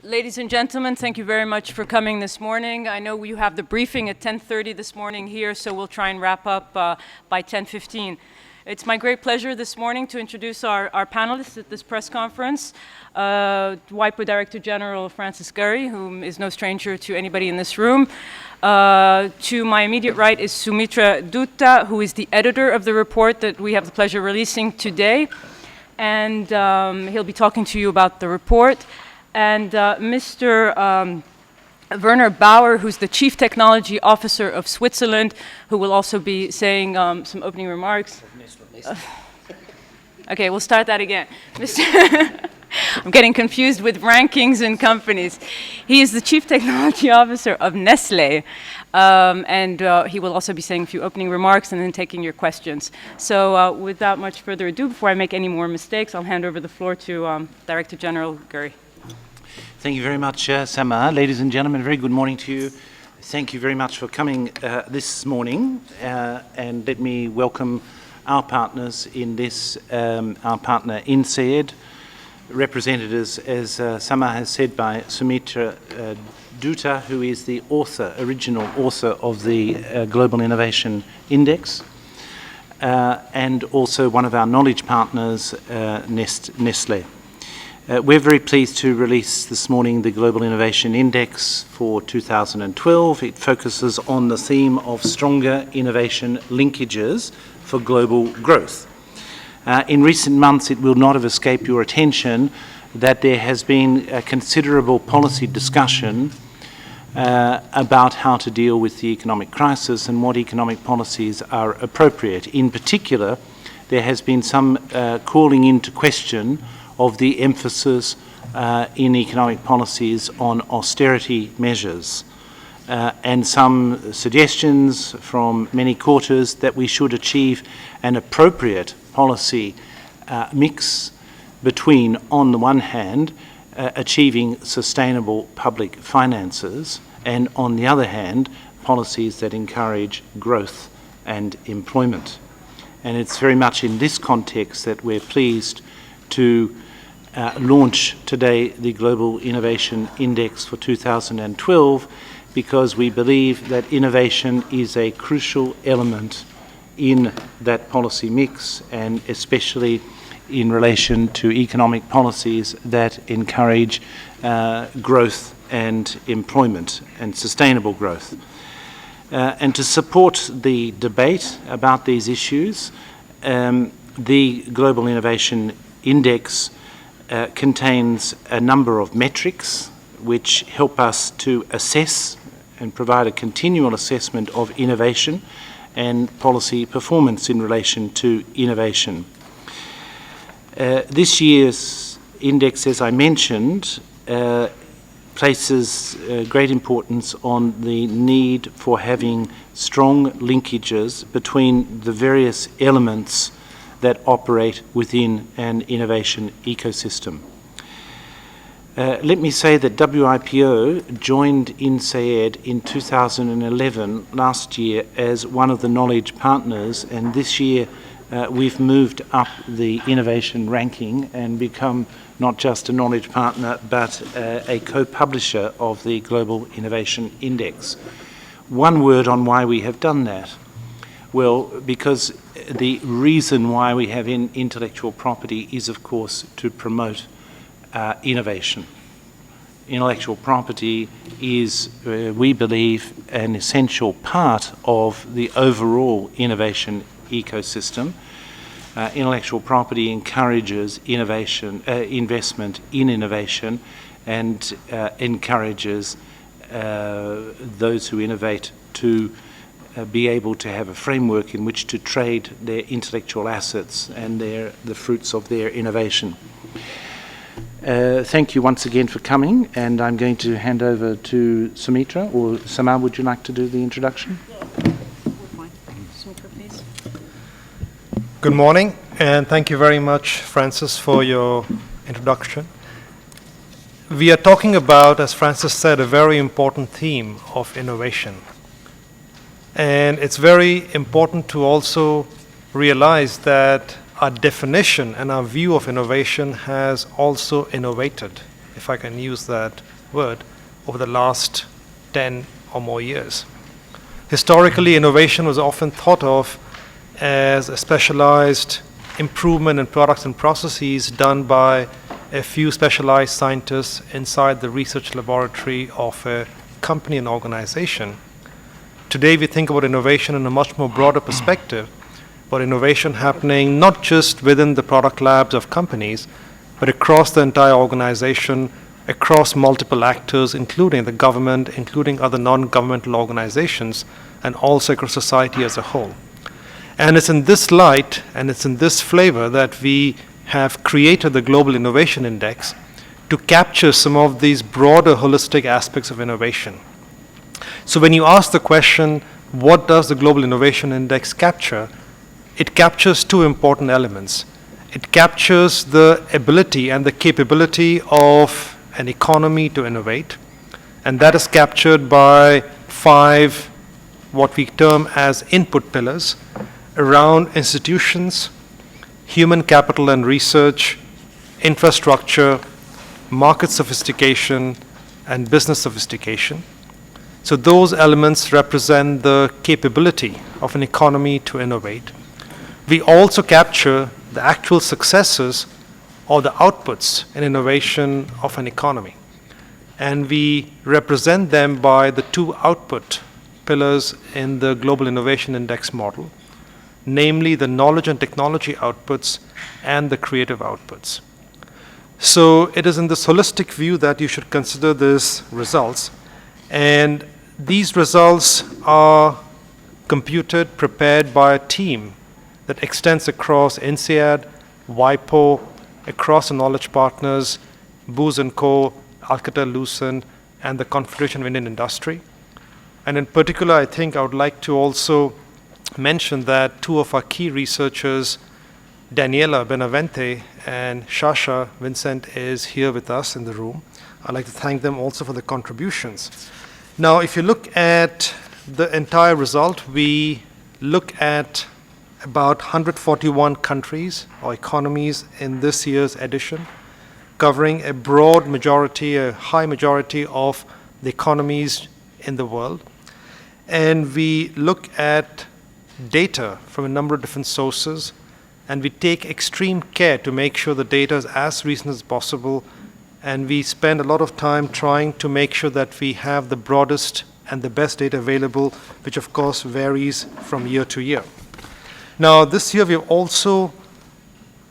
Ladies and gentlemen, thank you very much for coming this morning. I know you have the briefing at 10:30 this morning here, so we'll try and wrap up by 10:15. It's my great pleasure this morning to introduce our panelists at this press conference. WIPO Director General Francis Gurry, whom is no stranger to anybody in this room. To my immediate right is Soumitra Dutta, who is the editor of the report that we have the pleasure of releasing today. And he'll be talking to you about the report. And Mr. Werner Bauer, who's the Chief Technology Officer of Switzerland, who will also be saying some opening remarks. Okay, we'll start that again. I'm getting confused with rankings and companies. He is the Chief Technology Officer of Nestlé, and he will also be saying a few opening remarks and then taking your questions. So without much further ado, before I make any more mistakes, I'll hand over the floor to Director General Gurry. Thank you very much, Samar. Ladies and gentlemen, very good morning to you. Thank you very much for coming this morning, and let me welcome our partners in this, our partner INSEAD, represented as Samar has said by Soumitra Dutta, who is the original author of the Global Innovation Index, and also one of our knowledge partners, Nestlé. We're very pleased to release this morning the Global Innovation Index for 2012. It focuses on the theme of stronger innovation linkages for global growth. In recent months, it will not have escaped your attention that there has been a considerable policy discussion about how to deal with the economic crisis and what economic policies are appropriate. In particular, there has been some calling into question of the emphasis in economic policies on austerity measures, and some suggestions from many quarters that we should achieve an appropriate policy mix between, on the one hand, achieving sustainable public finances, and on the other hand, policies that encourage growth and employment. And it's very much in this context that we're pleased to launch today the Global Innovation Index for 2012, because we believe that innovation is a crucial element in that policy mix, and especially in relation to economic policies that encourage growth and employment and sustainable growth. And to support the debate about these issues, the Global Innovation Index contains a number of metrics which help us to assess and provide a continual assessment of innovation and policy performance in relation to innovation. This year's index, as I mentioned, places great importance on the need for having strong linkages between the various elements that operate within an innovation ecosystem. Let me say that WIPO joined INSEAD in 2011, last year, as one of the knowledge partners, and this year we've moved up the innovation ranking and become not just a knowledge partner, but a co-publisher of the Global Innovation Index. One word on why we have done that. Well, because the reason why we have intellectual property is, of course, to promote innovation. Intellectual property is, we believe, an essential part of the overall innovation ecosystem. Intellectual property encourages innovation, investment in innovation, and encourages those who innovate to be able to have a framework in which to trade their intellectual assets and the fruits of their innovation. Thank you once again for coming, and I'm going to hand over to Soumitra, or Samar, would you like to do the introduction? Soumitra, please. Good morning, and thank you very much, Francis, for your introduction. We are talking about, as Francis said, a very important theme of innovation. And it's very important to also realize that our definition and our view of innovation has also innovated if I can use that word, over the last 10 or more years. Historically, innovation was often thought of as a specialized improvement in products and processes done by a few specialized scientists inside the research laboratory of a company and organization. Today, we think about innovation in a much more broader perspective, but innovation happening not just within the product labs of companies, but across the entire organization, across multiple actors, including the government, including other non-governmental organizations, and also across society as a whole. And it's in this light, and it's in this flavor that we have created the Global Innovation Index to capture some of these broader holistic aspects of innovation. So when you ask the question, what does the Global Innovation Index capture? It captures two important elements. It captures the ability and the capability of an economy to innovate, and that is captured by 5, what we term as input pillars, around institutions, human capital and research, infrastructure, market sophistication, and business sophistication. So those elements represent the capability of an economy to innovate. We also capture the actual successes or the outputs in innovation of an economy. And we represent them by the 2 output pillars in the Global Innovation Index model, namely the knowledge and technology outputs and the creative outputs. So it is in this holistic view that you should consider these results. And these results are computed, prepared by a team that extends across INSEAD, WIPO, across the knowledge partners, Booz & Co., Alcatel-Lucent, and the Confederation of Indian Industry. And in particular, I think I would like to also mention that 2 of our key researchers, Daniela Benavente and Shasha Vincent, is here with us in the room. I'd like to thank them also for the contributions. Now, if you look at the entire result, we look at about 141 countries or economies in this year's edition, covering a broad majority, a high majority of the economies in the world. And we look at data from a number of different sources, and we take extreme care to make sure the data is as recent as possible, and we spend a lot of time trying to make sure that we have the broadest and the best data available, which of course varies from year to year. Now, this year we've also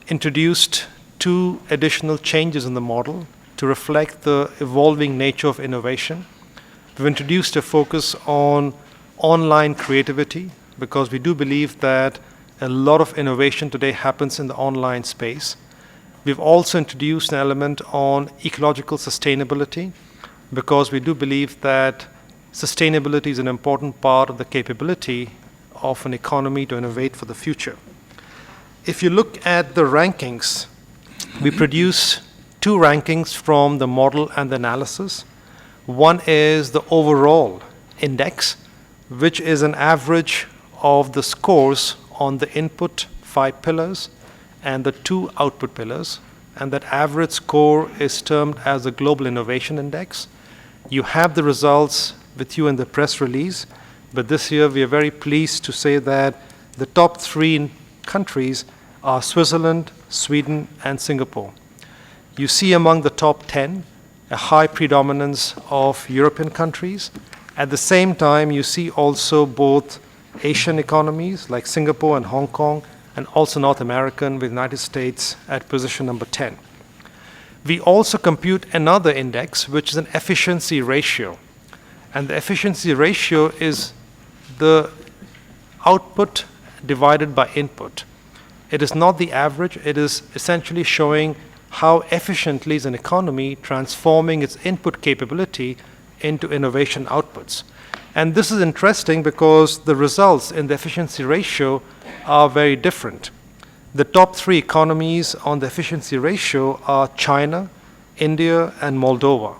introduced 2 additional changes in the model to reflect the evolving nature of innovation. We've introduced a focus on online creativity, because we do believe that a lot of innovation today happens in the online space. We've also introduced an element on ecological sustainability, because we do believe that sustainability is an important part of the capability of an economy to innovate for the future. If you look at the rankings, we produce 2 rankings from the model and the analysis. One is the overall index, which is an average of the scores on the input 5 pillars and the 2 output pillars, and that average score is termed as the Global Innovation Index. You have the results with you in the press release, but this year we are very pleased to say that the top 3 countries are Switzerland, Sweden, and Singapore. You see among the top 10 a high predominance of European countries. At the same time, you see also both Asian economies like Singapore and Hong Kong, and also North American, with the United States at position number 10. We also compute another index, which is an efficiency ratio. And the efficiency ratio is the output divided by input. It is not the average. It is essentially showing how efficiently is an economy transforming its input capability into innovation outputs. And this is interesting because the results in the efficiency ratio are very different. The top 3 economies on the efficiency ratio are China, India, and Moldova.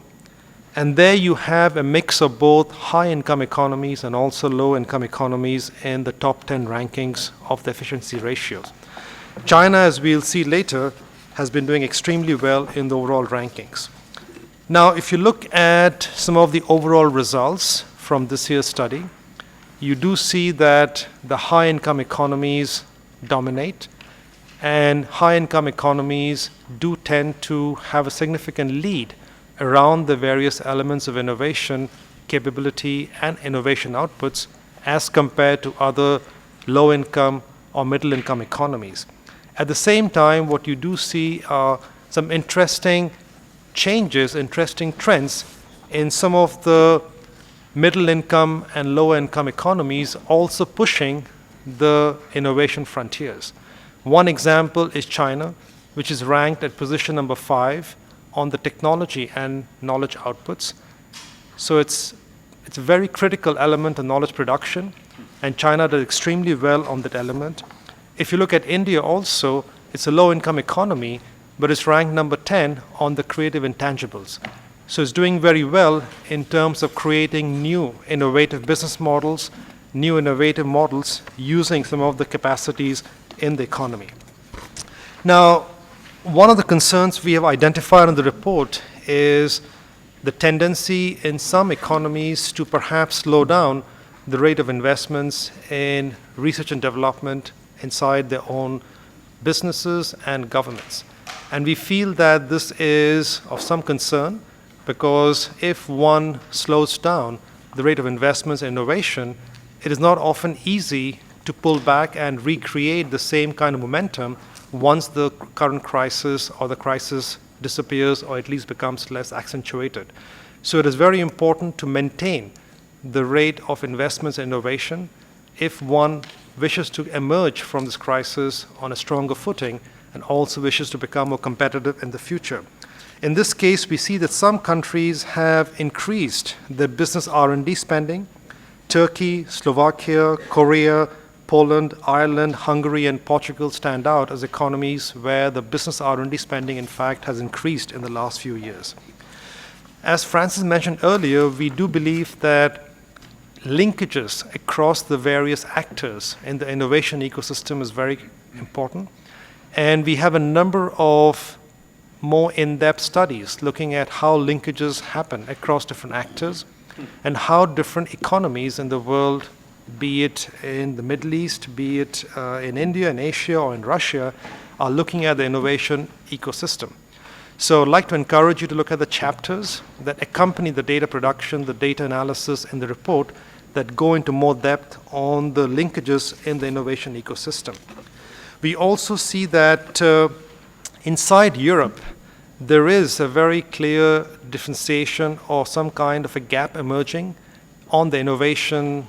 And there you have a mix of both high-income economies and also low-income economies in the top 10 rankings of the efficiency ratios. China, as we'll see later, has been doing extremely well in the overall rankings. Now, if you look at some of the overall results from this year's study, you do see that the high-income economies dominate, and high-income economies do tend to have a significant lead around the various elements of innovation, capability, and innovation outputs as compared to other low-income or middle-income economies. At the same time, what you do see are some interesting changes, interesting trends in some of the middle-income and lower-income economies also pushing the innovation frontiers. One example is China, which is ranked at position number 5 on the technology and knowledge outputs. So it's a very critical element of knowledge production, and China does extremely well on that element. If you look at India also, it's a low-income economy, but it's ranked number 10 on the creative intangibles. So it's doing very well in terms of creating new innovative business models, new innovative models using some of the capacities in the economy. Now, one of the concerns we have identified in the report is the tendency in some economies to perhaps slow down the rate of investments in research and development inside their own businesses and governments. And we feel that this is of some concern, because if one slows down the rate of investments in innovation, it is not often easy to pull back and recreate the same kind of momentum once the current crisis or the crisis disappears or at least becomes less accentuated. So it is very important to maintain the rate of investments in innovation if one wishes to emerge from this crisis on a stronger footing and also wishes to become more competitive in the future. In this case, we see that some countries have increased their business R&D spending. Turkey, Slovakia, Korea, Poland, Ireland, Hungary, and Portugal stand out as economies where the business R&D spending, in fact, has increased in the last few years. As Francis mentioned earlier, we do believe that linkages across the various actors in the innovation ecosystem is very important. And we have a number of more in-depth studies looking at how linkages happen across different actors and how different economies in the world, be it in the Middle East, be it in India, in Asia, or in Russia, are looking at the innovation ecosystem. So I'd like to encourage you to look at the chapters that accompany the data production, the data analysis in the report that go into more depth on the linkages in the innovation ecosystem. We also see that inside Europe, there is a very clear differentiation or some kind of a gap emerging on the innovation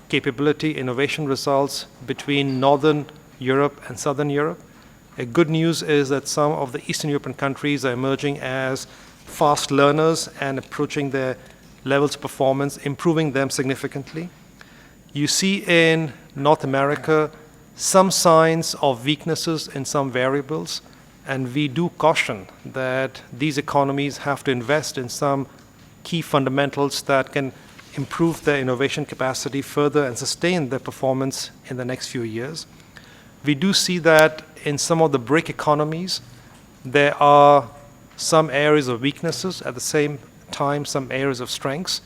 capability, innovation results between Northern Europe and Southern Europe. A good news is that some of the Eastern European countries are emerging as fast learners and approaching their levels of performance, improving them significantly. You see in North America some signs of weaknesses in some variables, and we do caution that these economies have to invest in some key fundamentals that can improve their innovation capacity further and sustain their performance in the next few years. We do see that in some of the BRIC economies, there are some areas of weaknesses, at the same time some areas of strengths,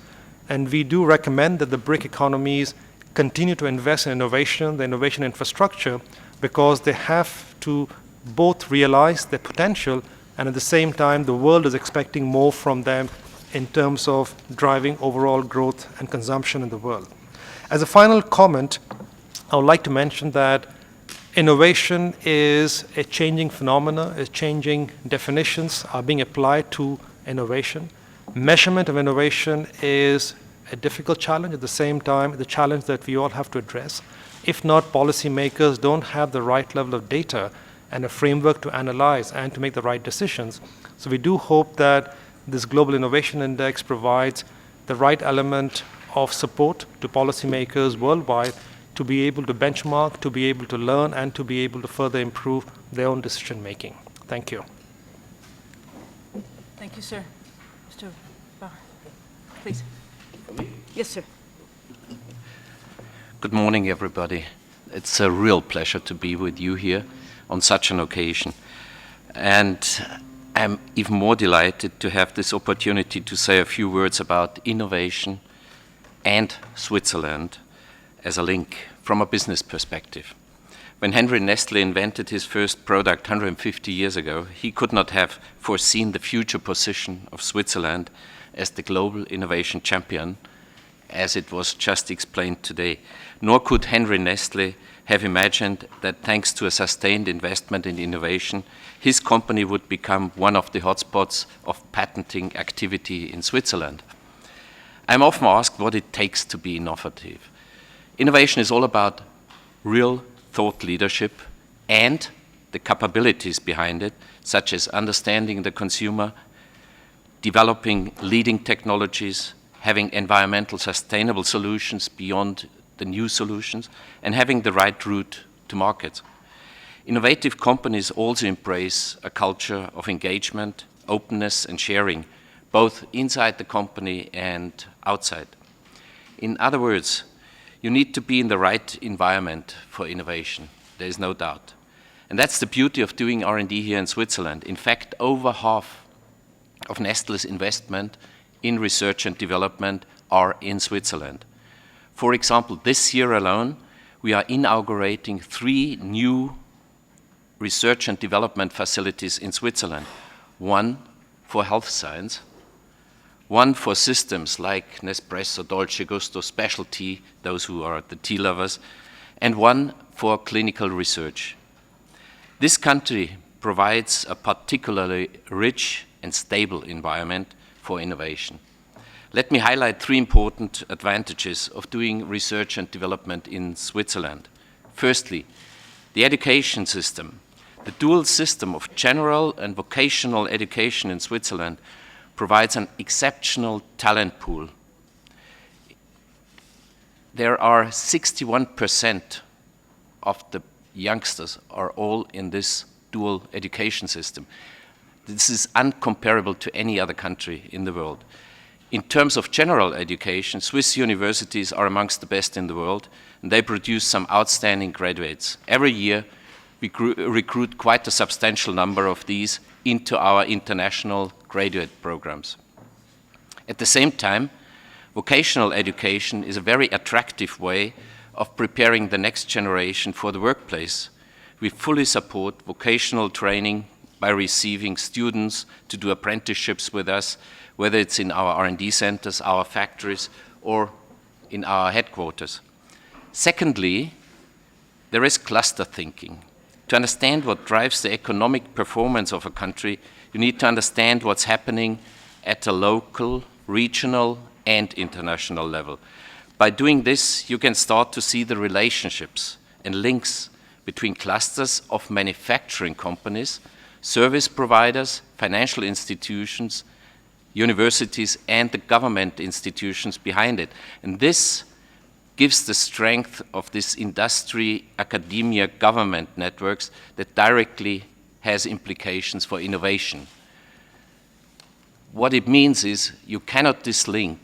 and we do recommend that the BRIC economies continue to invest in innovation, the innovation infrastructure, because they have to both realize their potential, and at the same time the world is expecting more from them in terms of driving overall growth and consumption in the world. As a final comment, I would like to mention that innovation is a changing phenomena, is changing definitions are being applied to innovation. Measurement of innovation is a difficult challenge, at the same time the challenge that we all have to address. If not, policymakers don't have the right level of data and a framework to analyze and to make the right decisions. So we do hope that this Global Innovation Index provides the right element of support to policymakers worldwide to be able to benchmark, to be able to learn, and to be able to further improve their own decision making. Thank you. Thank you, sir. Mr. Barr, please. Yes, sir. Good morning, everybody. It's a real pleasure to be with you here on such an occasion. And I'm even more delighted to have this opportunity to say a few words about innovation and Switzerland as a link from a business perspective. When Henry Nestle invented his first product 150 years ago, he could not have foreseen the future position of Switzerland as the global innovation champion, as it was just explained today. Nor could Henry Nestle have imagined that thanks to a sustained investment in innovation, his company would become one of the hotspots of patenting activity in Switzerland. I'm often asked what it takes to be innovative. Innovation is all about real thought leadership and the capabilities behind it, such as understanding the consumer, developing leading technologies, having environmental sustainable solutions beyond the new solutions, and having the right route to market. Innovative companies also embrace a culture of engagement, openness, and sharing, both inside the company and outside. In other words, you need to be in the right environment for innovation. There is no doubt. And that's the beauty of doing R&D here in Switzerland. In fact, over half of Nestle's investment in research and development are in Switzerland. For example, this year alone, we are inaugurating 3 new research and development facilities in Switzerland. One for health science, one for systems like Nespresso, Dolce Gusto, specialty, those who are the tea lovers, and one for clinical research. This country provides a particularly rich and stable environment for innovation. Let me highlight 3 important advantages of doing research and development in Switzerland. Firstly, the education system. The dual system of general and vocational education in Switzerland provides an exceptional talent pool. There are 61% of the youngsters are all in this dual education system. This is uncomparable to any other country in the world. In terms of general education, Swiss universities are amongst the best in the world, and they produce some outstanding graduates. Every year, we recruit quite a substantial number of these into our international graduate programs. At the same time, vocational education is a very attractive way of preparing the next generation for the workplace. We fully support vocational training by receiving students to do apprenticeships with us, whether it's in our R&D centers, our factories, or in our headquarters. Secondly, there is cluster thinking. To understand what drives the economic performance of a country, you need to understand what's happening at a local, regional, and international level. By doing this, you can start to see the relationships and links between clusters of manufacturing companies, service providers, financial institutions, universities, and the government institutions behind it. And this gives the strength of this industry, academia, government networks that directly has implications for innovation. What it means is you cannot dislink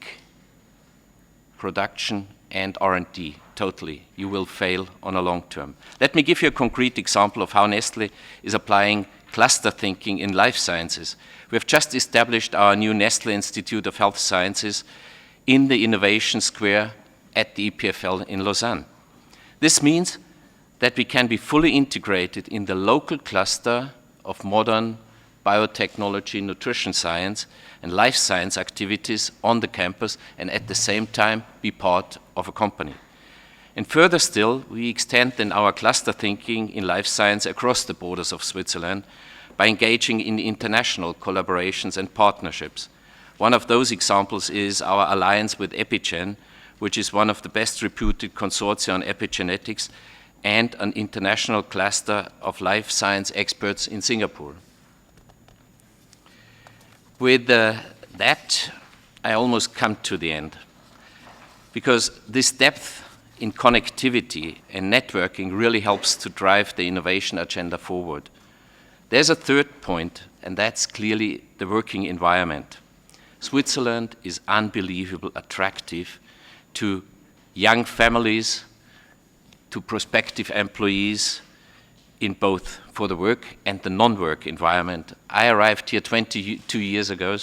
production and R&D totally. You will fail on a long term. Let me give you a concrete example of how Nestle is applying cluster thinking in life sciences. We have just established our new Nestle Institute of Health Sciences in the Innovation Square at the EPFL in Lausanne. This means that we can be fully integrated in the local cluster of modern biotechnology, nutrition science, and life science activities on the campus, and at the same time be part of a company. And further still, we extend then our cluster thinking in life science across the borders of Switzerland by engaging in international collaborations and partnerships. One of those examples is our alliance with Epigen, which is one of the best reputed consortia on epigenetics and an international cluster of life science experts in Singapore. With that, I almost come to the end, because this depth in connectivity and networking really helps to drive the innovation agenda forward. There's a third point, and that's clearly the working environment. Switzerland is unbelievably attractive to young families, to prospective employees, in both for the work and the non-work environment. I arrived here 22 years ago,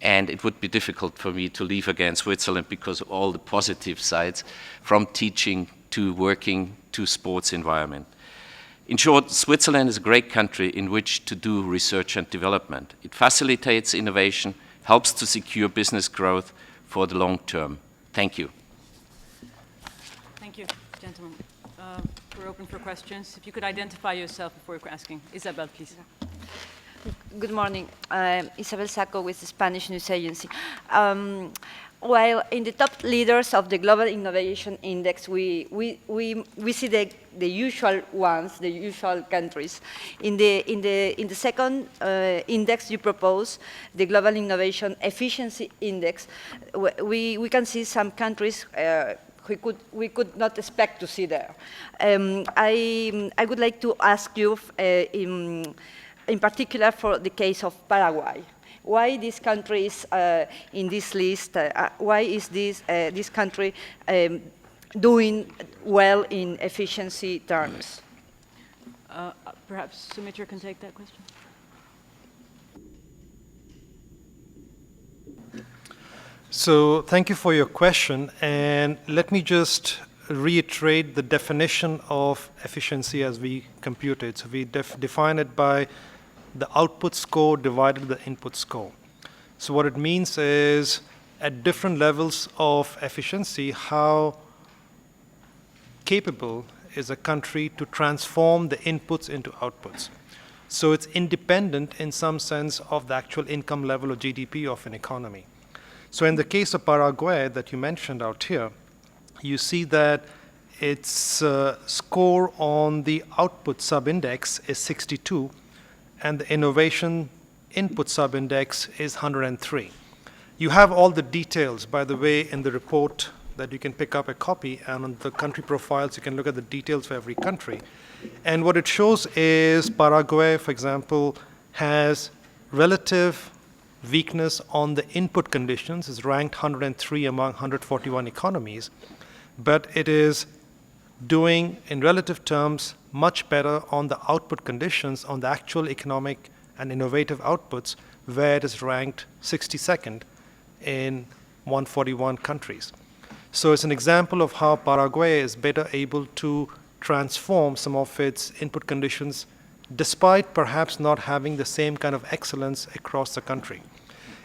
and it would be difficult for me to leave again Switzerland because of all the positive sides, from teaching to working to sports environment. In short, Switzerland is a great country in which to do research and development. It facilitates innovation, helps to secure business growth for the long term. Thank you. Thank you, gentlemen. We're open for questions. If you could identify yourself before asking. Isabel, please. Good morning. Isabel Sacco with the Spanish News Agency. While in the top leaders of the Global Innovation Index, we see the usual ones, the usual countries. In the second index you propose, the Global Innovation Efficiency Index, we can see some countries we could not expect to see there. I would like to ask you in particular for the case of Paraguay. Why this country is in this list? Why is this country doing well in efficiency terms? Perhaps Sumitra can take that question. So thank you for your question, and let me just reiterate the definition of efficiency as we compute it. So we define it by the output score divided by the input score. So what it means is, at different levels of efficiency, how capable is a country to transform the inputs into outputs. So it's independent in some sense of the actual income level or GDP of an economy. So in the case of Paraguay that you mentioned out here, you see that its score on the output subindex is 62, and the innovation input subindex is 103. You have all the details, by the way, in the report that you can pick up a copy, and on the country profiles you can look at the details for every country. And what it shows is Paraguay, for example, has relative weakness on the input conditions, is ranked 103 among 141 economies, but it is doing, in relative terms, much better on the output conditions, on the actual economic and innovative outputs, where it is ranked 62nd in 141 countries. So it's an example of how Paraguay is better able to transform some of its input conditions, despite perhaps not having the same kind of excellence across the country.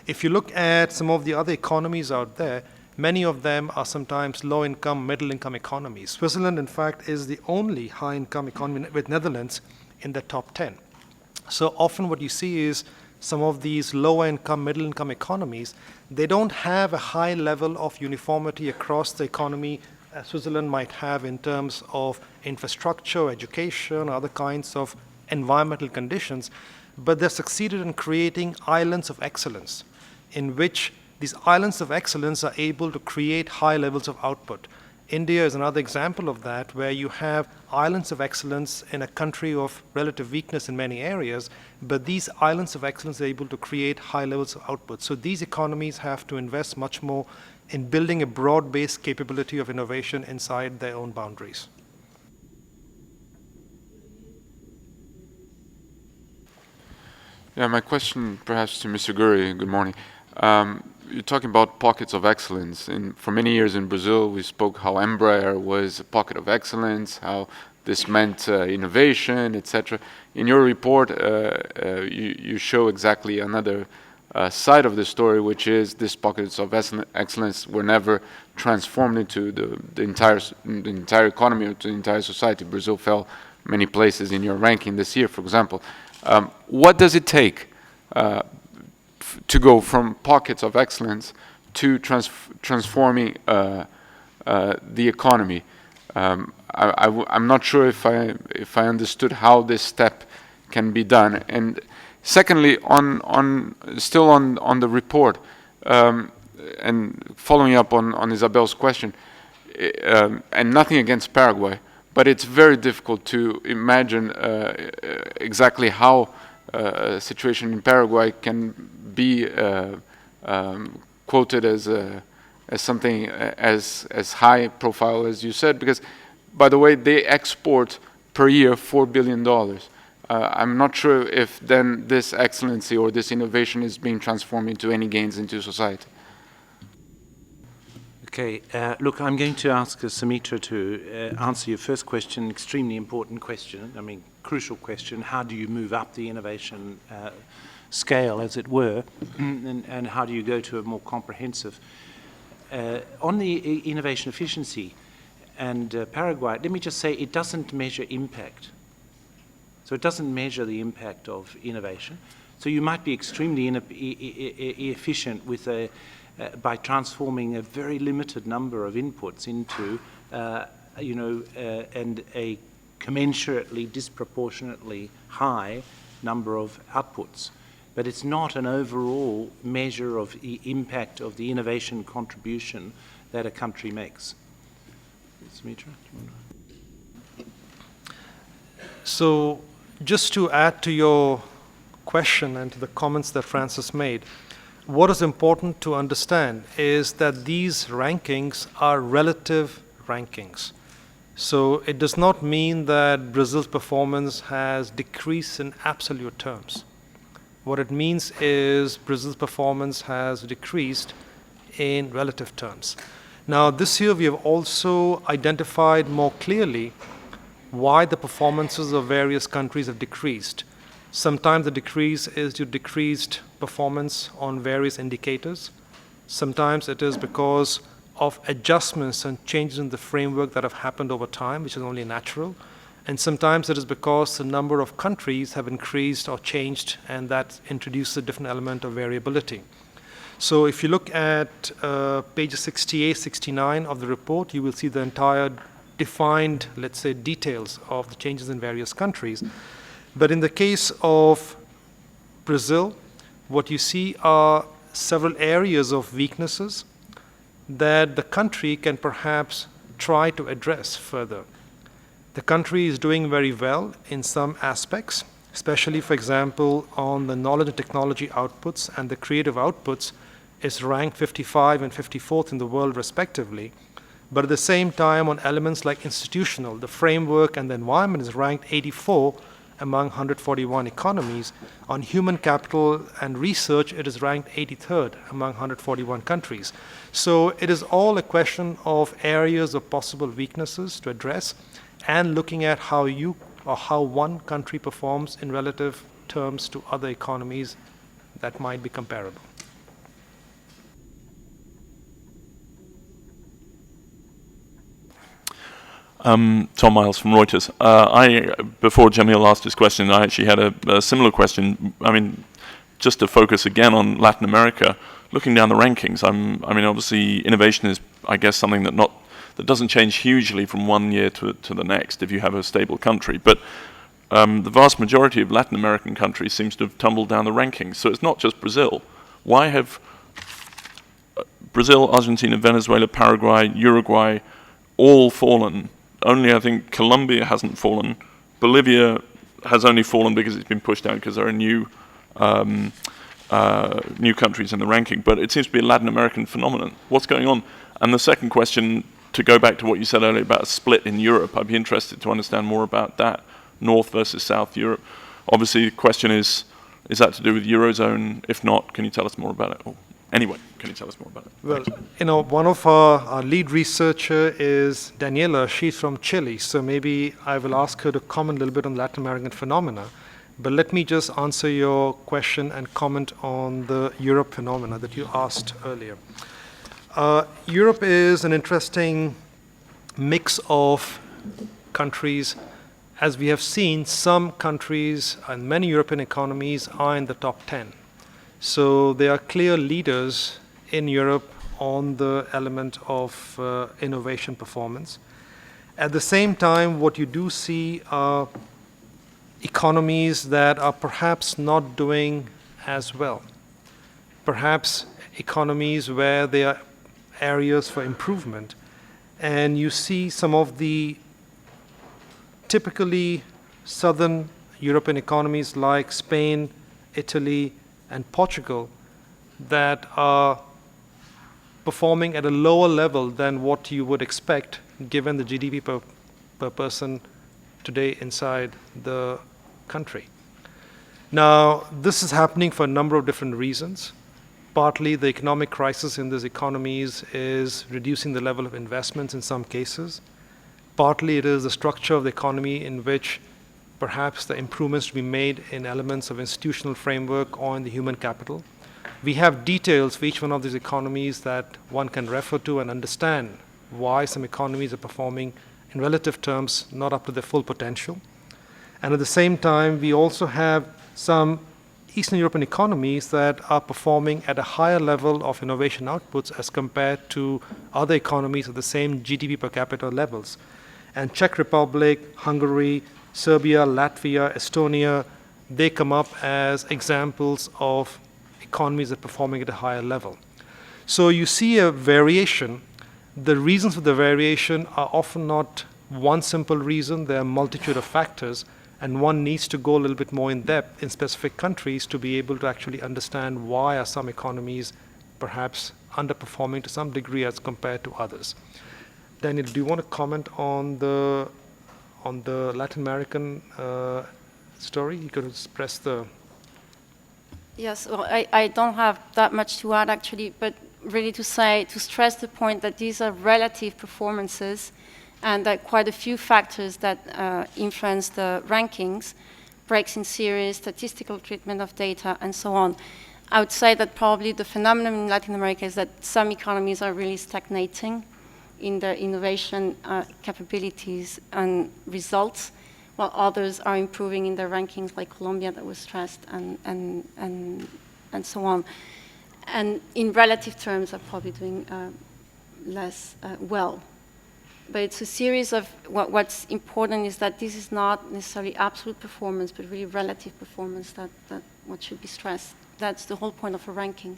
If you look at some of the other economies out there, many of them are sometimes low-income, middle-income economies. Switzerland, in fact, is the only high-income economy with Netherlands in the top 10. So often what you see is some of these lower-income, middle-income economies, they don't have a high level of uniformity across the economy as Switzerland might have in terms of infrastructure, education, other kinds of environmental conditions, but they've succeeded in creating islands of excellence, in which these islands of excellence are able to create high levels of output. India is another example of that, where you have islands of excellence in a country of relative weakness in many areas, but these islands of excellence are able to create high levels of output. So these economies have to invest much more in building a broad-based capability of innovation inside their own boundaries. Yeah, my question perhaps to Mr. Guri, good morning. You're talking about pockets of excellence. For many years in Brazil, we spoke how Embraer was a pocket of excellence, how this meant innovation, etc. In your report, you show exactly another side of the story, which is these pockets of excellence were never transformed into the entire economy or to the entire society. Brazil fell many places in your ranking this year, for example. What does it take to go from pockets of excellence to transforming the economy? I'm not sure if I understood how this step can be done. And secondly, still on the report, and following up on Isabel's question, and nothing against Paraguay, but it's very difficult to imagine exactly how a situation in Paraguay can be quoted as something as high profile as you said, because, by the way, they export per year $4 billion. I'm not sure if then this excellency or this innovation is being transformed into any gains into society. Okay, look, I'm going to ask Sumitra to answer your first question, extremely important question, I mean, crucial question. How do you move up the innovation scale, as it were, and how do you go to a more comprehensive? On the innovation efficiency and Paraguay, let me just say it doesn't measure impact. So it doesn't measure the impact of innovation. So you might be extremely efficient with by transforming a very limited number of inputs into, and a commensurately, disproportionately high number of outputs. But it's not an overall measure of the impact of the innovation contribution that a country makes. Sumitra, do you want to? So just to add to your question and to the comments that Francis made, what is important to understand is that these rankings are relative rankings. So it does not mean that Brazil's performance has decreased in absolute terms. What it means is Brazil's performance has decreased in relative terms. Now, this year we have also identified more clearly why the performances of various countries have decreased. Sometimes the decrease is due to decreased performance on various indicators. Sometimes it is because of adjustments and changes in the framework that have happened over time, which is only natural. And sometimes it is because the number of countries have increased or changed, and that introduces a different element of variability. So if you look at pages 68, 69 of the report, you will see the entire defined, let's say, details of the changes in various countries. But in the case of Brazil, what you see are several areas of weaknesses that the country can perhaps try to address further. The country is doing very well in some aspects, especially, for example, on the knowledge and technology outputs, and the creative outputs is ranked 55 and 54th in the world respectively. But at the same time, on elements like institutional, the framework and the environment is ranked 84 among 141 economies. On human capital and research, it is ranked 83rd among 141 countries. So it is all a question of areas of possible weaknesses to address, and looking at how you or how one country performs in relative terms to other economies that might be comparable. Tom Miles from Reuters. Before Jamil asked his question, I actually had a similar question. I mean, just to focus again on Latin America, looking down the rankings, I mean, obviously innovation is, I guess, something that doesn't change hugely from one year to the next if you have a stable country. But the vast majority of Latin American countries seems to have tumbled down the rankings. So it's not just Brazil. Why have Brazil, Argentina, Venezuela, Paraguay, Uruguay all fallen? Only, I think, Colombia hasn't fallen. Bolivia has only fallen because it's been pushed out because there are new countries in the ranking. But it seems to be a Latin American phenomenon. What's going on? And the second question, to go back to what you said earlier about a split in Europe, I'd be interested to understand more about that, North versus South Europe. Obviously, the question is that to do with Eurozone? If not, can you tell us more about it? Oh, anyway, can you tell us more about it? Well, you know, one of our lead researcher is Daniela. She's from Chile, so maybe I will ask her to comment a little bit on Latin American phenomena. But let me just answer your question and comment on the Europe phenomena that you asked earlier. Europe is an interesting mix of countries. As we have seen, some countries and many European economies are in the top 10. So they are clear leaders in Europe on the element of innovation performance. At the same time, what you do see are economies that are perhaps not doing as well. Perhaps economies where there are areas for improvement. And you see some of the typically southern European economies like Spain, Italy, and Portugal that are performing at a lower level than what you would expect given the GDP per person today inside the country. Now, this is happening for a number of different reasons. Partly, the economic crisis in these economies is reducing the level of investments in some cases. Partly, it is the structure of the economy in which perhaps the improvements to be made in elements of institutional framework or in the human capital. We have details for each one of these economies that one can refer to and understand why some economies are performing in relative terms not up to their full potential. And at the same time, we also have some Eastern European economies that are performing at a higher level of innovation outputs as compared to other economies at the same GDP per capita levels. And Czech Republic, Hungary, Serbia, Latvia, Estonia, they come up as examples of economies that are performing at a higher level. So you see a variation. The reasons for the variation are often not one simple reason. There are a multitude of factors, and one needs to go a little bit more in depth in specific countries to be able to actually understand why are some economies perhaps underperforming to some degree as compared to others. Daniel, do you want to comment on the Latin American story? You could express the... Yes, well, I don't have that much to add actually, but really to stress the point that these are relative performances and that quite a few factors that influence the rankings, breaks in series, statistical treatment of data, and so on. I would say that probably the phenomenon in Latin America is that some economies are really stagnating in their innovation capabilities and results, while others are improving in their rankings, like Colombia that was stressed, and so on. And in relative terms, are probably doing less well. But it's a series of, what's important is that this is not necessarily absolute performance, but really relative performance that what should be stressed. That's the whole point of a ranking.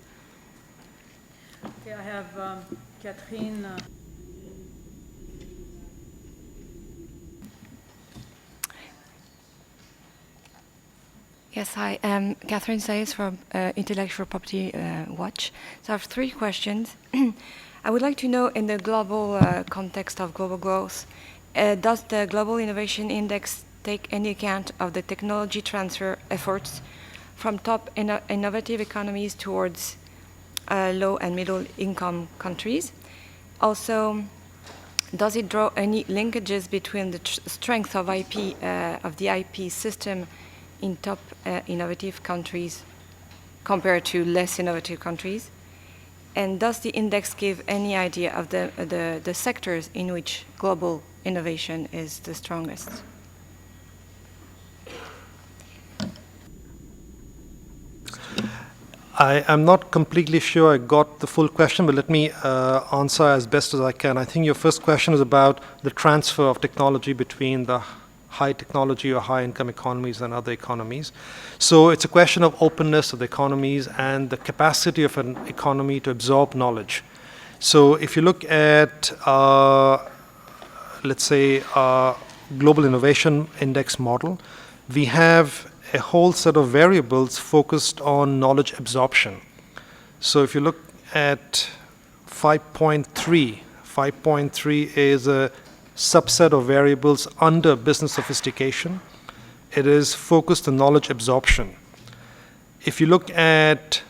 Okay, I have Catherine. Yes, hi. I'm Catherine Sayes from Intellectual Property Watch. So I have three questions. I would like to know, in the global context of global growth, does the Global Innovation Index take any account of the technology transfer efforts from top innovative economies towards low and middle income countries? Also, does it draw any linkages between the strength of IP, of the IP system in top innovative countries compared to less innovative countries? And does the index give any idea of the sectors in which global innovation is the strongest? I am not completely sure I got the full question, but let me answer as best as I can. I think your first question is about the transfer of technology between the high technology or high income economies and other economies. So it's a question of openness of the economies and the capacity of an economy to absorb knowledge. So if you look at, let's say, Global Innovation Index model, we have a whole set of variables focused on knowledge absorption. So if you look at 5.3 is a subset of variables under business sophistication. It is focused on knowledge absorption. If you look at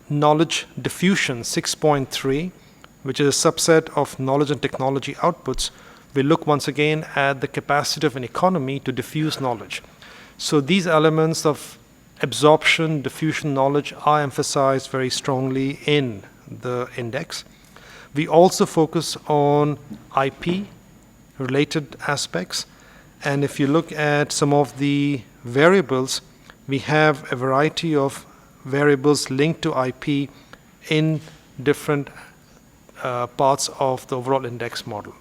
knowledge diffusion, 6.3, which is a subset of knowledge and technology outputs, we look once again at the capacity of an economy to diffuse knowledge. So these elements of absorption, diffusion knowledge are emphasized very strongly in the index. We also focus on IP-related aspects. And if you look at some of the variables, we have a variety of variables linked to IP in different parts of the overall index model.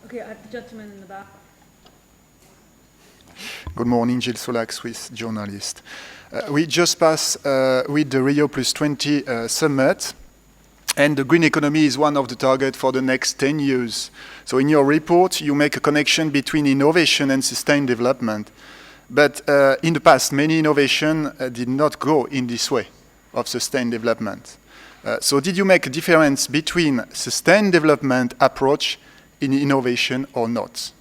Okay, I have the gentleman in the back. Good morning, Gilles Solac, Swiss journalist. We just passed with the Rio Plus 20 summit, and the green economy is one of the targets for the next 10 years. So in your report, you make a connection between innovation and sustained development. But in the past, many innovation did not go in this way of sustained development. So did you make a difference between sustained development approach in innovation or not?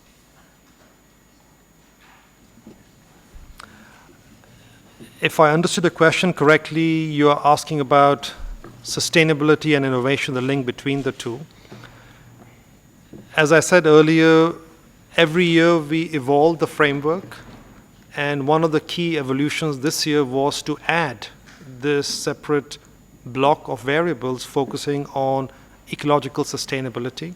If I understood the question correctly, you are asking about sustainability and innovation, the link between the two. As I said earlier, every year we evolve the framework, and one of the key evolutions this year was to add this separate block of variables focusing on ecological sustainability.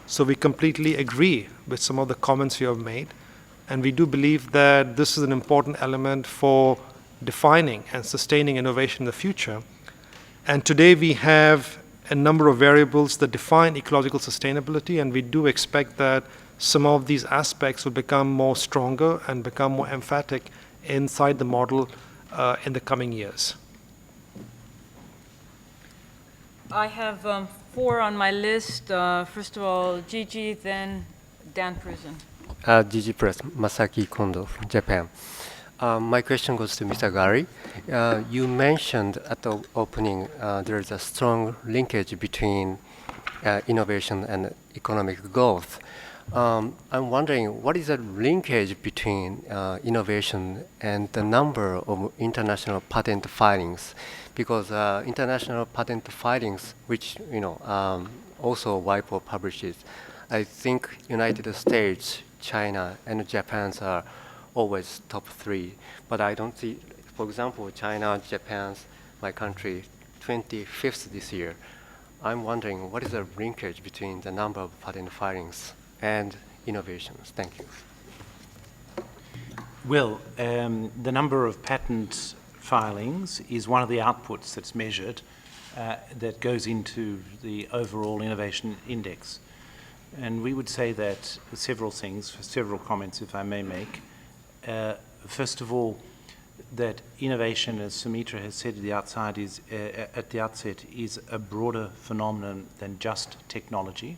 So we completely agree with some of the comments you have made, and we do believe that this is an important element for defining and sustaining innovation in the future. And today we have a number of variables that define ecological sustainability, and we do expect that some of these aspects will become more stronger and become more emphatic inside the model in the coming years. I have 4 on my list. First of all, GII, then Dan Prison. GII Press, Masaki Kondo from Japan. My question goes to Mr. Gary. You mentioned at the opening there is a strong linkage between innovation and economic growth. I'm wondering, what is the linkage between innovation and the number of international patent filings? Because international patent filings, which also WIPO publishes, I think United States, China, and Japan are always top 3, but I don't see, for example, China, Japan's, my country, 25th this year. I'm wondering, what is the linkage between the number of patent filings and innovations? Thank you. Well, the number of patent filings is one of the outputs that's measured that goes into the overall innovation index. And we would say that several things, several comments, if I may make. First of all, that innovation, as Sumitra has said at the outset, is a broader phenomenon than just technology.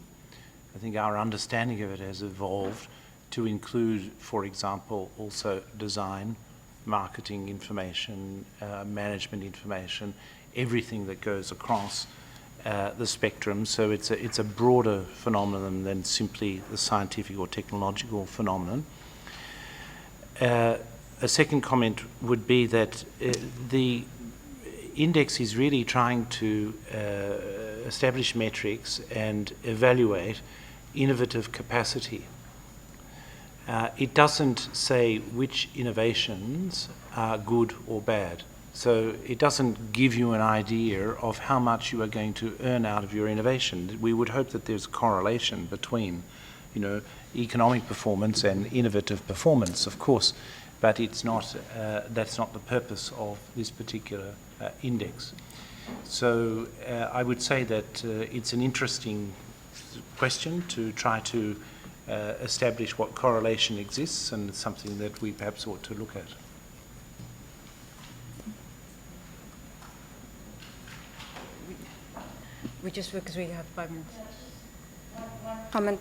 I think our understanding of it has evolved to include, for example, also design, marketing information, management information, everything that goes across the spectrum. So it's a broader phenomenon than simply the scientific or technological phenomenon. A second comment would be that the index is really trying to establish metrics and evaluate innovative capacity. It doesn't say which innovations are good or bad. So it doesn't give you an idea of how much you are going to earn out of your innovation. We would hope that there's a correlation between, economic performance and innovative performance, of course, but it's not. That's not the purpose of this particular index. So I would say that it's an interesting question to try to establish what correlation exists, and it's something that we perhaps ought to look at. We just, because we have 5 minutes. Comment.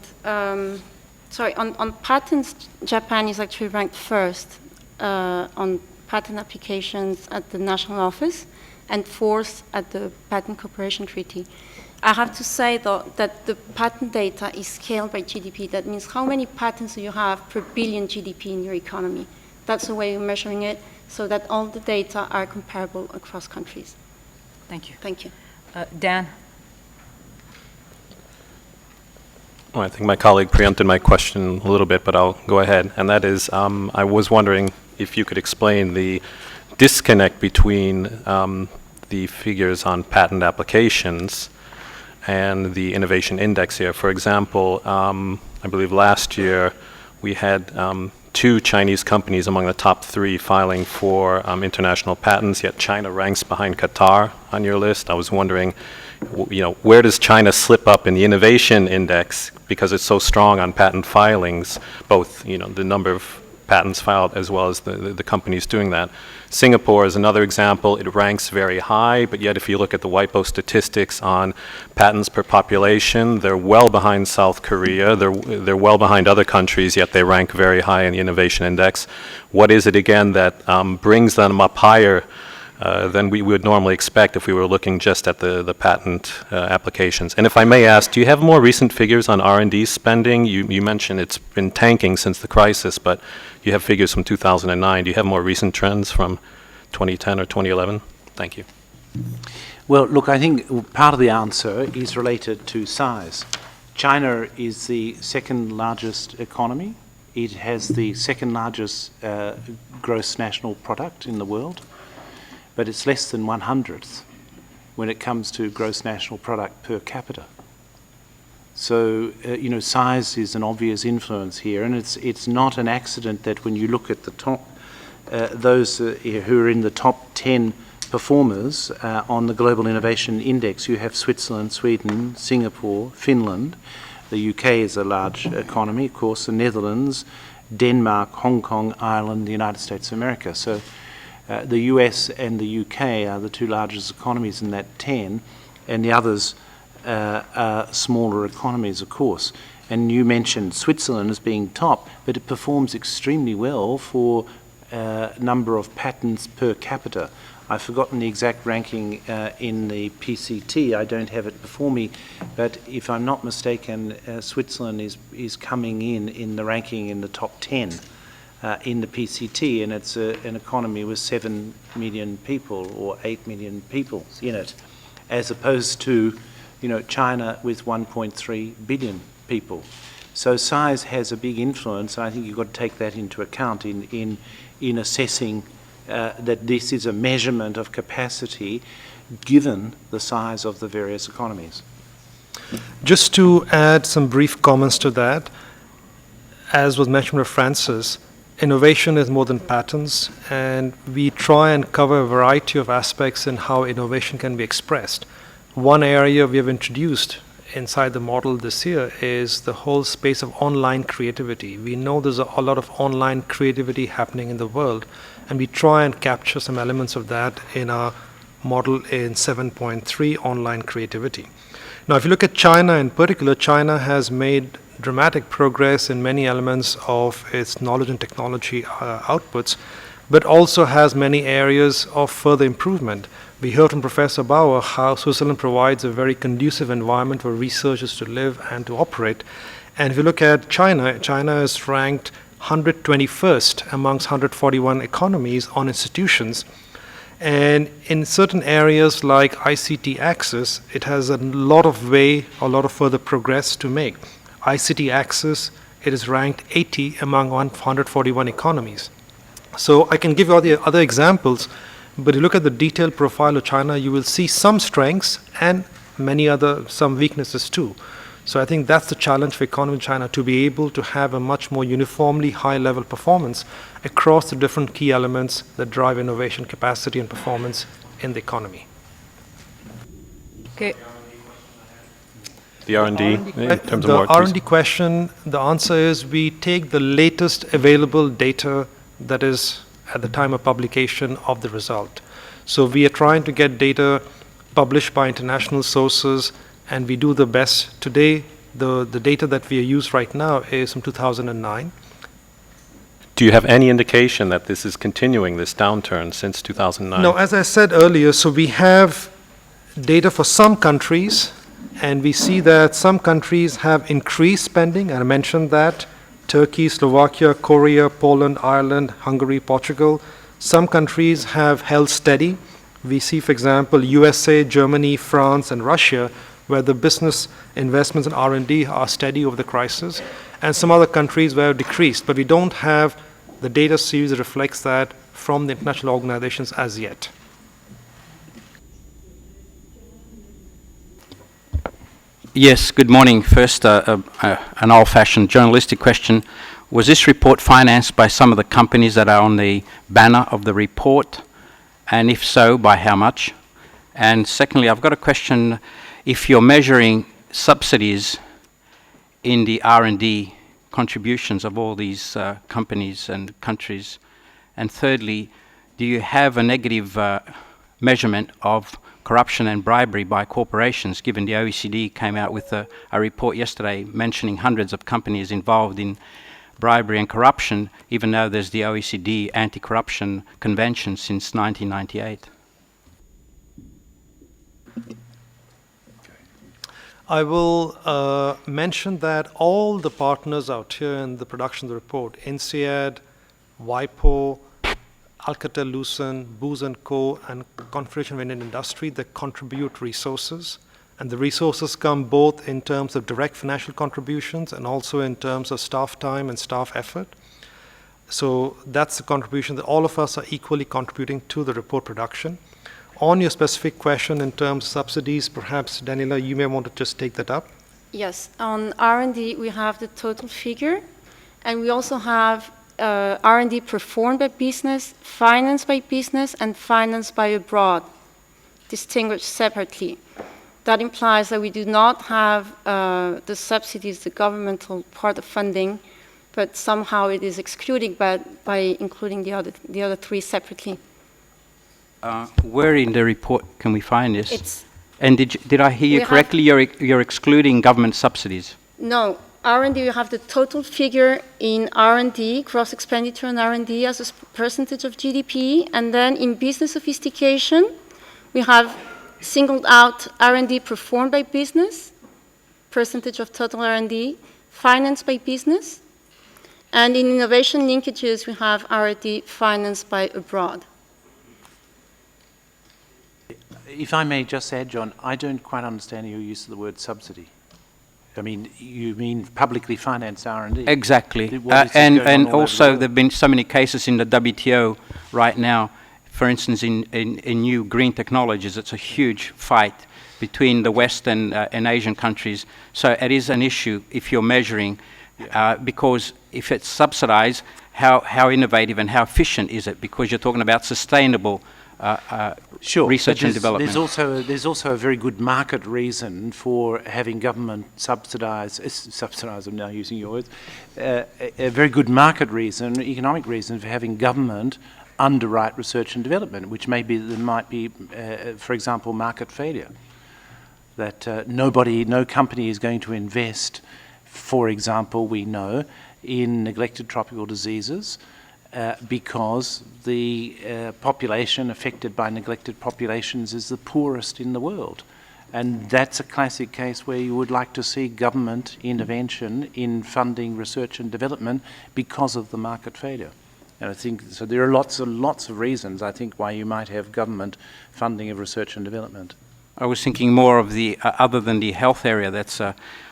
Sorry, on patents, Japan is actually ranked first on patent applications at the national office and fourth at the Patent Cooperation Treaty. I have to say, though, that the patent data is scaled by GDP. That means how many patents do you have per billion GDP in your economy? That's the way we're measuring it, so that all the data are comparable across countries. Thank you. Thank you. Dan? Well, I think my colleague preempted my question a little bit, but I'll go ahead. And that is, I was wondering if you could explain the disconnect between the figures on patent applications and the innovation index here. For example, I believe last year we had 2 Chinese companies among the top 3 filing for international patents, yet China ranks behind Qatar on your list. I was wondering, where does China slip up in the innovation index because it's so strong on patent filings, both the number of patents filed as well as the companies doing that. Singapore is another example. It ranks very high, but yet if you look at the WIPO statistics on patents per population, they're well behind South Korea. They're well behind other countries, yet they rank very high in the innovation index. What is it again that brings them up higher than we would normally expect if we were looking just at the patent applications. And if I may ask, do you have more recent figures on R&D spending? You mentioned it's been tanking since the crisis, but you have figures from 2009. Do you have more recent trends from 2010 or 2011? Thank you. Well, look, I think part of the answer is related to size. China is the second largest economy. It has the second largest gross national product in the world, but it's less than 1/100th when it comes to gross national product per capita. So, size is an obvious influence here, and it's not an accident that when you look at the top, those who are in the top 10 performers on the Global Innovation Index, you have Switzerland, Sweden, Singapore, Finland. The UK is a large economy, of course, the Netherlands, Denmark, Hong Kong, Ireland, the United States of America. So the US and the UK are the two largest economies in that 10, and the others are smaller economies, of course. And you mentioned Switzerland as being top, but it performs extremely well for number of patents per capita. I've forgotten the exact ranking in the PCT. I don't have it before me, but if I'm not mistaken, Switzerland is coming in the ranking in the top 10 in the PCT, and it's an economy with 7 million people or 8 million people in it, as opposed to China with 1.3 billion people. So size has a big influence. I think you've got to take that into account in assessing that this is a measurement of capacity given the size of the various economies. Just to add some brief comments to that, as was mentioned by Francis, innovation is more than patents, and we try and cover a variety of aspects in how innovation can be expressed. One area we have introduced inside the model this year is the whole space of online creativity. We know there's a lot of online creativity happening in the world, and we try and capture some elements of that in our model in 7.3 online creativity. Now, if you look at China in particular, China has made dramatic progress in many elements of its knowledge and technology outputs, but also has many areas of further improvement. We heard from Professor Bauer how Switzerland provides a very conducive environment for researchers to live and to operate. And if you look at China, China is ranked 121st amongst 141 economies on institutions. And in certain areas like ICT access, it has a lot of further progress to make. ICT access, it is ranked 80 among 141 economies. So I can give you all the other examples, but you look at the detailed profile of China, you will see some strengths and some weaknesses too. So I think that's the challenge for economy in China, to be able to have a much more uniformly high-level performance across the different key elements that drive innovation capacity and performance in the economy. Okay. The R&D, in terms of The more R&D question, the answer is we take the latest available data that is at the time of publication of the result. So we are trying to get data published by international sources, and we do the best. Today, the data that we use right now is from 2009. Do you have any indication that this is continuing, this downturn, since 2009? No, as I said earlier, so we have data for some countries, and we see that some countries have increased spending, and I mentioned that. Turkey, Slovakia, Korea, Poland, Ireland, Hungary, Portugal. Some countries have held steady. We see, for example, USA, Germany, France, and Russia, where the business investments in R&D are steady over the crisis, and some other countries where decreased, but we don't have the data series that reflects that from the international organizations as yet. Yes, good morning. First, an old-fashioned journalistic question. Was this report financed by some of the companies that are on the banner of the report? And if so, by how much? And secondly, I've got a question. If you're measuring subsidies in the R&D contributions of all these companies and countries, and thirdly, do you have a negative measurement of corruption and bribery by corporations, given the OECD came out with a report yesterday mentioning hundreds of companies involved in bribery and corruption, even though there's the OECD Anti-Corruption Convention since 1998? I will mention that all the partners out here in the production of the report, INSEAD, WIPO, Alcatel-Lucent, Booz & Co., and Confederation of Indian Industry, they contribute resources. And the resources come both in terms of direct financial contributions and also in terms of staff time and staff effort. So that's the contribution that all of us are equally contributing to the report production. On your specific question in terms of subsidies, perhaps, Daniela, you may want to just take that up. Yes, on R&D, we have the total figure, and we also have R&D performed by business, financed by business, and financed by abroad, distinguished separately. That implies that we do not have the subsidies, the governmental part of funding, but somehow it is excluded by including the other three separately. Where in the report can we find this? And did I hear you correctly? You're excluding government subsidies? No. R&D, you have the total figure in R&D, gross expenditure on R&D as a percentage of GDP, and then in business sophistication, we have singled out R&D performed by business, percentage of total R&D, financed by business, and in innovation linkages, we have R&D financed by abroad. If I may just add, John, I don't quite understand your use of the word subsidy. I mean, you mean publicly financed R&D? Exactly. And also there have been so many cases in the WTO right now. For instance, in new green technologies, it's a huge fight between the West and Asian countries. So it is an issue if you're measuring, because if it's subsidized, how innovative and how efficient is it? Because you're talking about sustainable research and development. There's also a very good market reason for having government subsidise, I'm now using your words, a very good market reason, economic reason for having government underwrite research and development, which might be, for example, market failure. That no company is going to invest, for example, we know, in neglected tropical diseases, because the population affected by neglected populations is the poorest in the world. And that's a classic case where you would like to see government intervention in funding research and development because of the market failure. And I think, so there are lots of reasons, I think, why you might have government funding of research and development. I was thinking more of the, other than the health area, that's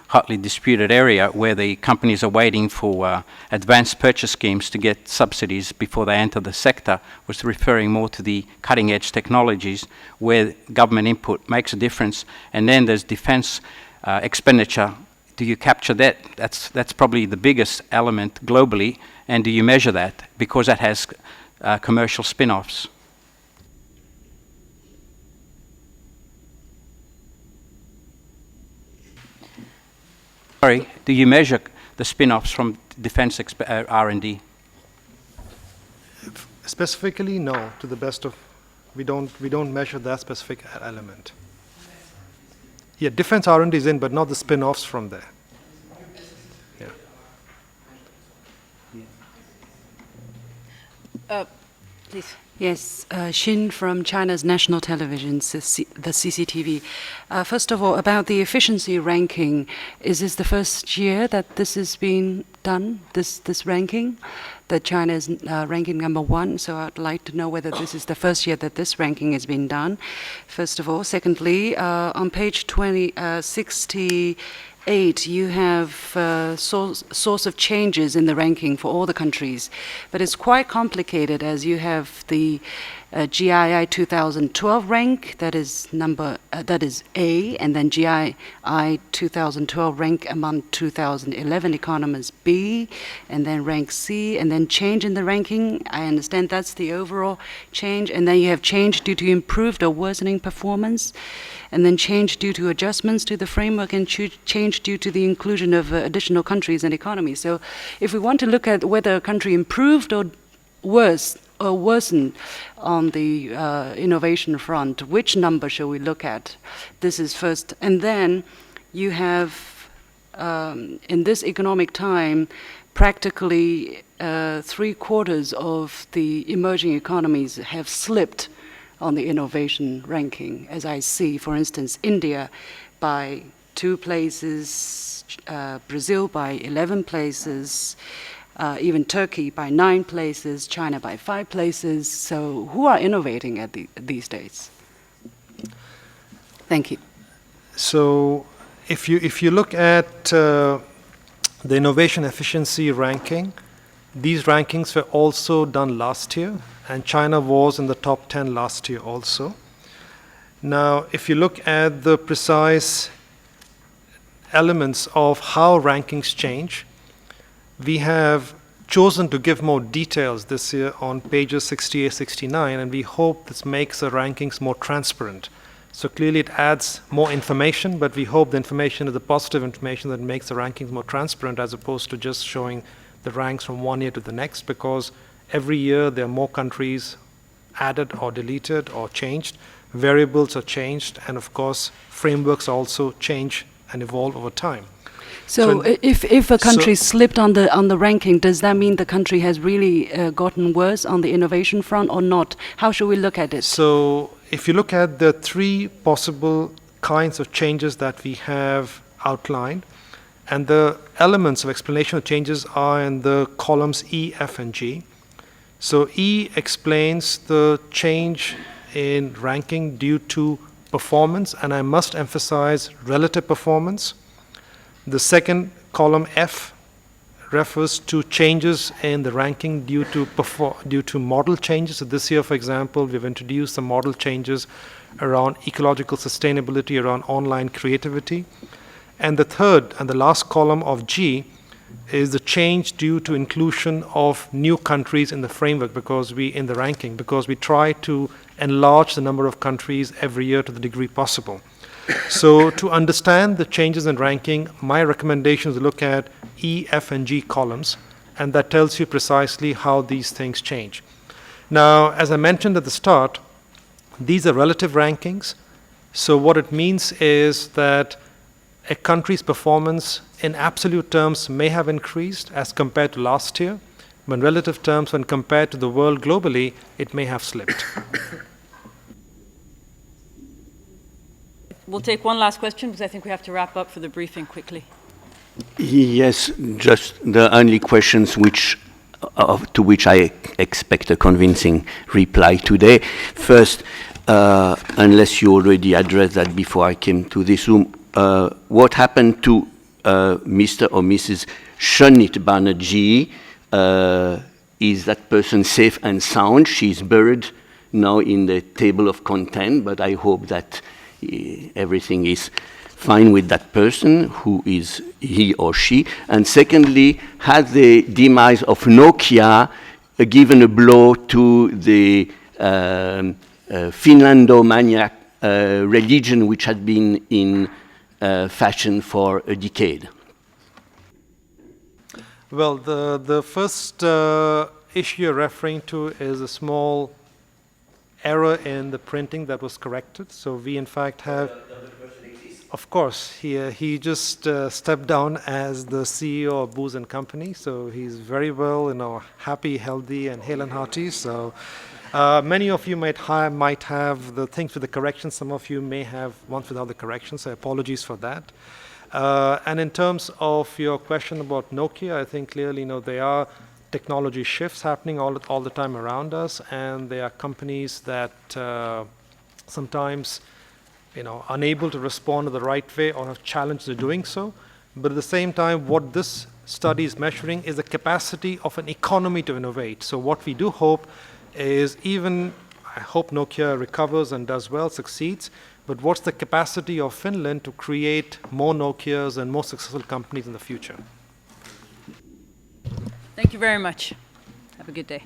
hotly disputed area where the companies are waiting for advanced purchase schemes to get subsidies before they enter the sector, was referring more to the cutting edge technologies where government input makes a difference. And then there's defense expenditure. Do you capture that? That's probably the biggest element globally. And do you measure that? Because that has commercial spin-offs. Sorry, do you measure the spin-offs from defense R&D? Specifically, no. To the best of, we don't measure that specific element. Yeah, defense R&D is in, but not the spin-offs from there. Yeah. Please. Yes, Xin from China's national television, the CCTV. First of all, about the efficiency ranking, is this the first year that this has been done, this ranking? That China is ranking #1, so I'd like to know whether this is the first year that this ranking has been done, first of all. Secondly, on page 68, you have source of changes in the ranking for all the countries, but it's quite complicated as you have the GII 2012 rank, that is A, and then GII 2012 rank among 2011 economies B, and then rank C, and then change in the ranking. I understand that's the overall change, and then you have change due to improved or worsening performance, and then change due to adjustments to the framework, and change due to the inclusion of additional countries and economies. So if we want to look at whether a country improved or worsened on the innovation front, which number shall we look at? This is first. And then you have, in this economic time, practically 3/4 of the emerging economies have slipped on the innovation ranking, as I see, for instance, India by 2 places, Brazil by 11 places, even Turkey by 9 places, China by 5 places. So who are innovating at these days? Thank you. So if you look at the innovation efficiency ranking, these rankings were also done last year, and China was in the top 10 last year also. Now, if you look at the precise elements of how rankings change, we have chosen to give more details this year on pages 68, 69, and we hope this makes the rankings more transparent. So clearly it adds more information, but we hope the information is the positive information that makes the rankings more transparent as opposed to just showing the ranks from one year to the next, because every year there are more countries added or deleted or changed, variables are changed, and of course frameworks also change and evolve over time. So if a country slipped on the ranking, does that mean the country has really gotten worse on the innovation front or not? How should we look at it? So if you look at the 3 possible kinds of changes that we have outlined, and the elements of explanation of changes are in the columns E, F, and G. So E explains the change in ranking due to performance, and I must emphasize relative performance. The second column, F, refers to changes in the ranking due to model changes. So this year, for example, we've introduced some model changes around ecological sustainability, around online creativity. And the third and the last column of G is the change due to inclusion of new countries in the framework, in the ranking, because we try to enlarge the number of countries every year to the degree possible. So to understand the changes in ranking, my recommendation is to look at E, F, and G columns, and that tells you precisely how these things change. Now, as I mentioned at the start, these are relative rankings. So what it means is that a country's performance in absolute terms may have increased as compared to last year, but in relative terms, when compared to the world globally, it may have slipped. We'll take one last question because I think we have to wrap up for the briefing quickly. Yes, just the only questions to which I expect a convincing reply today. First, unless you already addressed that before I came to this room, what happened to Mr. or Mrs. Shonit Banerjee? Is that person safe and sound? She's buried now in the table of content, but I hope that everything is fine with that person, who is he or she. And secondly, has the demise of Nokia given a blow to the Finlandomaniac religion which had been in fashion for a decade? Well, the first issue you're referring to is a small error in the printing that was corrected. So we in fact have, of course, he just stepped down as the CEO of Booz & Company. So he's very well, happy, healthy, and hale and hearty. So many of you might have the things with the corrections. Some of you may have ones without the corrections. So apologies for that. And in terms of your question about Nokia, I think clearly, there are technology shifts happening all the time around us, and there are companies that sometimes, unable to respond to the right way or have challenges to doing so. But at the same time, what this study is measuring is the capacity of an economy to innovate. So what we do hope is I hope Nokia recovers and does well, succeeds, but what's the capacity of Finland to create more Nokias and more successful companies in the future? Thank you very much. Have a good day.